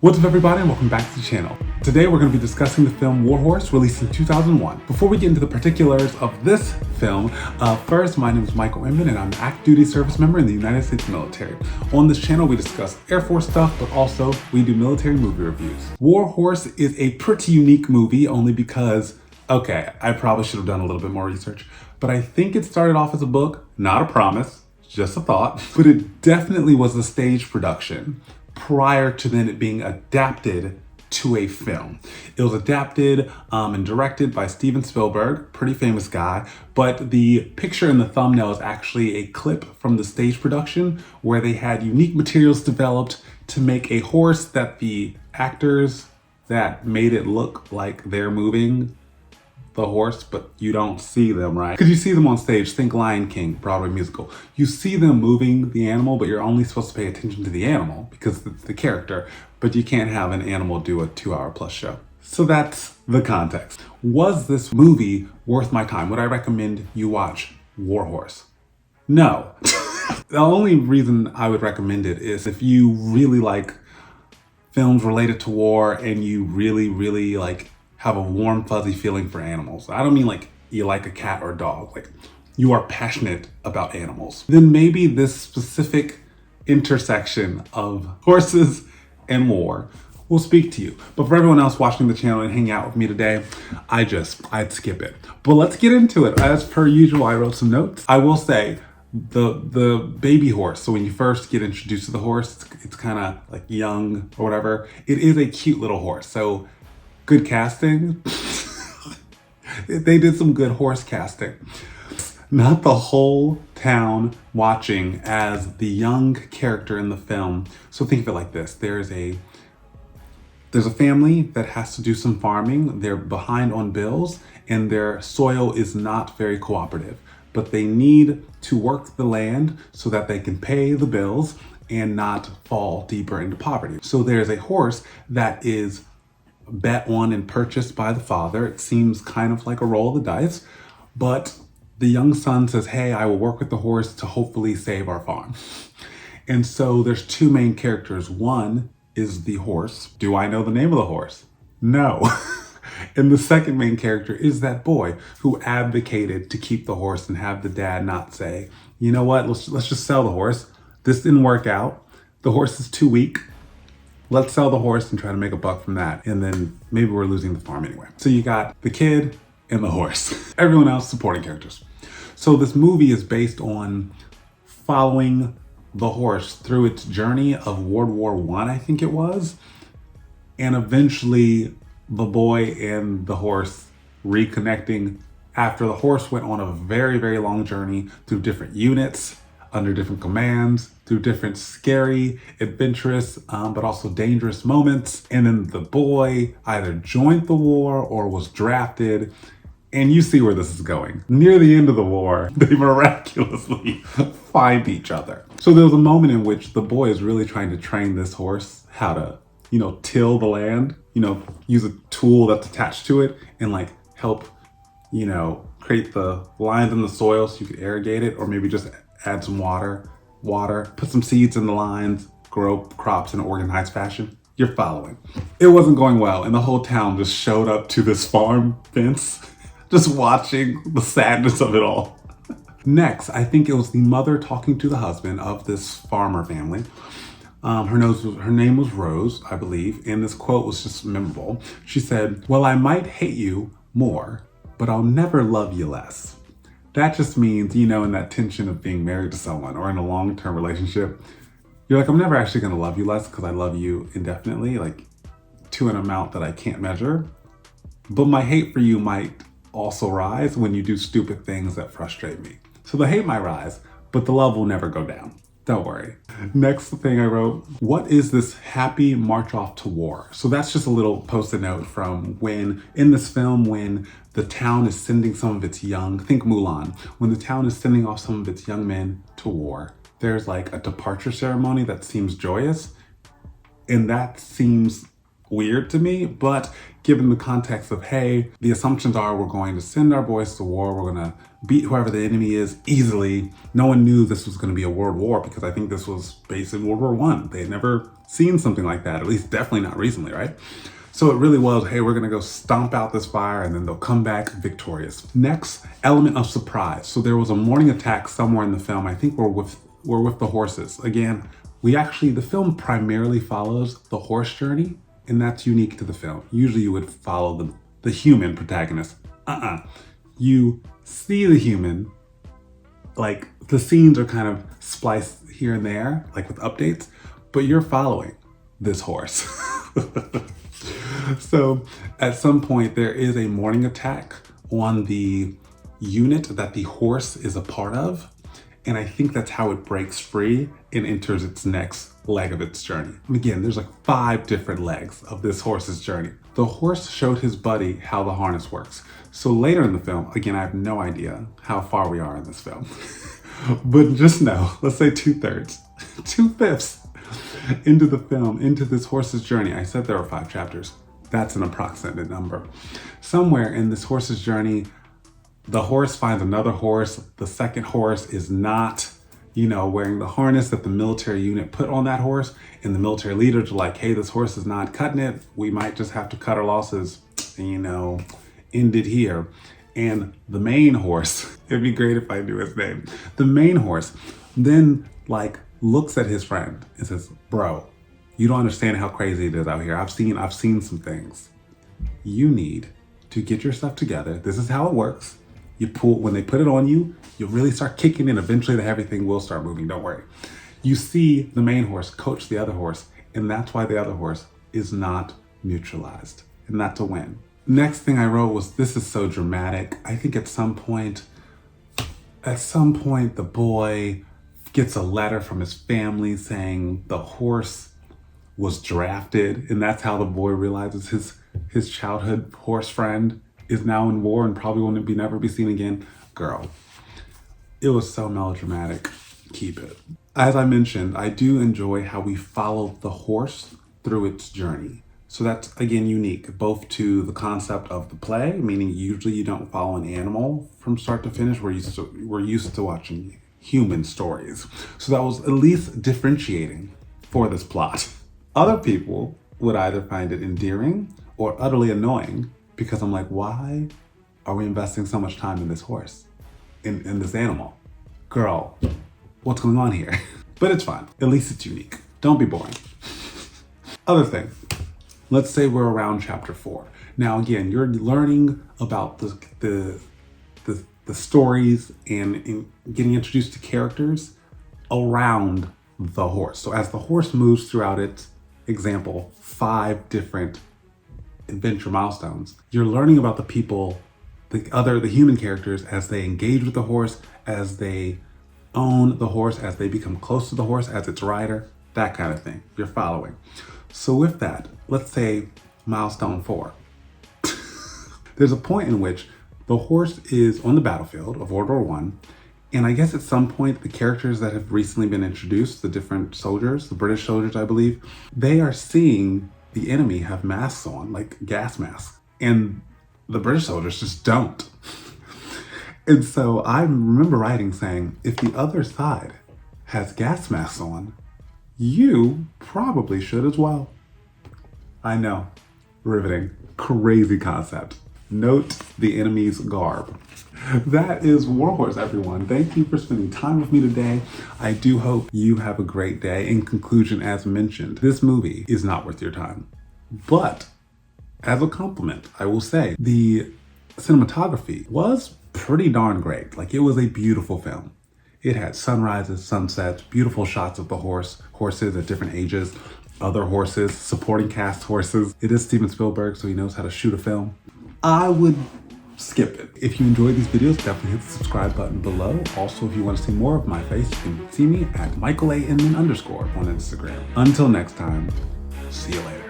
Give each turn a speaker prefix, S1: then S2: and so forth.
S1: What's up everybody and welcome back to the channel. Today we're going to be discussing the film War Horse, released in 2001. Before we get into the particulars of this film, first, my name is Michael Inman and I'm an active duty service member in the United States military. On this channel we discuss Air Force stuff, but also we do military movie reviews. War Horse is a pretty unique movie only because, okay, I probably should have done a little bit more research, but I think it started off as a book, not a promise, just a thought, but it definitely was a stage production prior to then it being adapted to a film. It was adapted and directed by Steven Spielberg, pretty famous guy, but the picture in the thumbnail is actually a clip from the stage production where they had unique materials developed to make a horse that the actors that made it look like they're moving the horse, but you don't see them, right? Because you see them on stage, think Lion King, Broadway musical. You see them moving the animal, but you're only supposed to pay attention to the animal because it's the character, but you can't have an animal do a 2-hour plus show. So that's the context. Was this movie worth my time? Would I recommend you watch War Horse? No. The only reason I would recommend it is if you really like films related to war and you really like have a warm, fuzzy feeling for animals. I don't mean like you like a cat or a dog, like you are passionate about animals. Then maybe this specific intersection of horses and war will speak to you. But for everyone else watching the channel and hanging out with me today, I'd skip it. But let's get into it. As per usual, I wrote some notes. I will say, the baby horse, so when you first get introduced to the horse, it's kind of like young or whatever. It is a cute little horse, so good casting. They did some good horse casting. Not the whole town watching as the young character in the film. So think of it like this. There's a family that has to do some farming. They're behind on bills and their soil is not very cooperative, but they need to work the land so that they can pay the bills and not fall deeper into poverty. So there's a horse that is bet on and purchased by the father. It seems kind of like a roll of the dice, but the young son says, hey, I will work with the horse to hopefully save our farm. And so there's two main characters. One is the horse. Do I know the name of the horse? No. And the second main character is that boy who advocated to keep the horse and have the dad not say, you know what, let's just sell the horse. This didn't work out. The horse is too weak. Let's sell the horse and try to make a buck from that. And then maybe we're losing the farm anyway. So you got the kid and the horse. Everyone else supporting characters. So this movie is based on following the horse through its journey of World War I think it was. And eventually the boy and the horse reconnecting after the horse went on a very long journey through different units, under different commands, through different scary, adventurous, but also dangerous moments. And then the boy either joined the war or was drafted. And you see where this is going. Near the end of the war, they miraculously find each other. So there was a moment in which the boy is really trying to train this horse how to, till the land, use a tool that's attached to it and like help, create the lines in the soil so you could irrigate it, or maybe just add some water, put some seeds in the lines, grow crops in an organized fashion. You're following. It wasn't going well, and the whole town just showed up to this farm fence, just watching the sadness of it all. Next, I think it was the mother talking to the husband of this farmer family. Her name was Rose, I believe, and this quote was just memorable. She said, well, I might hate you more, but I'll never love you less. That just means, in that tension of being married to someone or in a long-term relationship, you're like, I'm never actually gonna love you less because I love you indefinitely, like to an amount that I can't measure. But my hate for you might also rise when you do stupid things that frustrate me. So the hate might rise, but the love will never go down. Don't worry. Next thing I wrote, what is this happy march off to war? So that's just a little post-it note from when, in this film, when the town is sending some of its young, think Mulan, when the town is sending off some of its young men to war, there's like a departure ceremony that seems joyous. And that seems weird to me, but given the context of, hey, the assumptions are we're going to send our boys to war, we're gonna beat whoever the enemy is easily. No one knew this was gonna be a world war because I think this was based in World War I. They had never seen something like that, at least definitely not recently, right? So it really was, hey, we're gonna go stomp out this fire and then they'll come back victorious. Next, element of surprise. So there was a morning attack somewhere in the film. I think we're with the horses. Again, the film primarily follows the horse journey, and that's unique to the film. Usually you would follow the human protagonist. You see the human, like the scenes are kind of spliced here and there, like with updates, but you're following this horse. So at some point there is a morning attack on the unit that the horse is a part of. And I think that's how it breaks free and enters its next leg of its journey. And again, there's like 5 different legs of this horse's journey. The horse showed his buddy how the harness works. So later in the film, again, I have no idea how far we are in this film, but just know, let's say 2/3, 2/5 into the film, into this horse's journey. I said there were 5 chapters. That's an approximate number. Somewhere in this horse's journey, the horse finds another horse. The second horse is not, wearing the harness that the military unit put on that horse. And the military leaders are like, hey, this horse is not cutting it. We might just have to cut our losses, end it here. And the main horse, it'd be great if I knew his name. The main horse then looks at his friend and says, bro, you don't understand how crazy it is out here. I've seen some things. You need to get your stuff together. This is how it works. When they put it on you, you really start kicking in. Eventually everything will start moving, don't worry. You see the main horse coach the other horse, and that's why the other horse is not neutralized. And that's a win. Next thing I wrote was, this is so dramatic. I think at some point, the boy gets a letter from his family saying the horse was drafted, and that's how the boy realizes his childhood horse friend is now in war and probably will never be seen again. Girl, it was so melodramatic. Keep it. As I mentioned, I do enjoy how we followed the horse through its journey. So that's, again, unique, both to the concept of the play, meaning usually you don't follow an animal from start to finish. We're used to watching human stories. So that was at least differentiating for this plot. Other people would either find it endearing or utterly annoying, because I'm like, why are we investing so much time in this horse, in this animal? Girl, what's going on here? But it's fine. At least it's unique. Don't be boring. Other thing, let's say we're around chapter 4. Now, again, you're learning about the stories and getting introduced to characters around the horse. So as the horse moves throughout its, example, 5 different adventure milestones, you're learning about the people, the human characters, as they engage with the horse, as they own the horse, as they become close to the horse, as its rider, that kind of thing. You're following. So with that, let's say milestone 4. There's a point in which the horse is on the battlefield of World War I, and I guess at some point the characters that have recently been introduced, the different soldiers, the British soldiers, I believe, they are seeing the enemy have masks on, like gas masks, and the British soldiers just don't. And so I remember writing saying, if the other side has gas masks on, you probably should as well. I know, riveting, crazy concept. Note the enemy's garb. That is Warhorse, everyone. Thank you for spending time with me today. I do hope you have a great day. In conclusion, as mentioned, this movie is not worth your time. But as a compliment, I will say the cinematography was pretty darn great. Like, it was a beautiful film. It had sunrises, sunsets, beautiful shots of the horses at different ages, other horses, supporting cast horses. It is Steven Spielberg, so he knows how to shoot a film. I would skip it. If you enjoyed these videos, definitely hit the subscribe button below. Also, if you want to see more of my face, you can see me at Michael Inman _ on Instagram. Until next time, see you later.